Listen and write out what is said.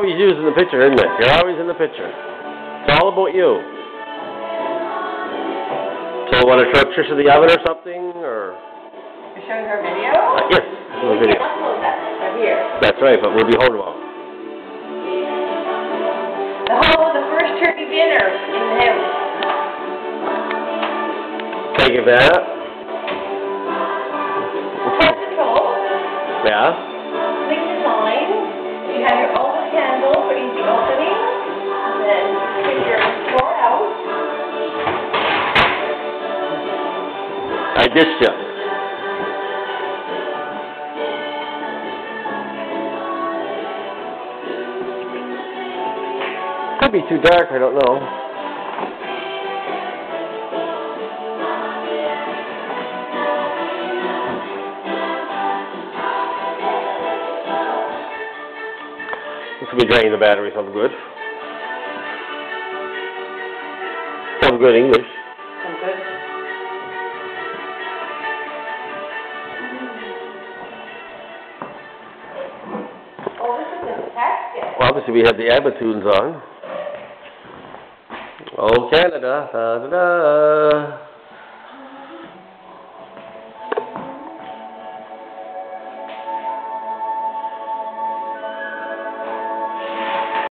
always used in the picture, isn't it? You're always in the picture. It's all about you. So, want to show Trisha the oven or something, or? You're showing her video? Yes, this is a video. We can upload that right here. That's right, but we'll be holding on. The first turkey dinner in the house. Thank you for that. Test control. Yeah. Click design. You have your own candle for each opening. And then click your pour out. I dissed you. Could be too dark, I don't know. This will be draining the battery, something good. Some good English. Some good. Oh, this is a test. Well, obviously we have the ABBA tunes on. Oh, Canada, da da da.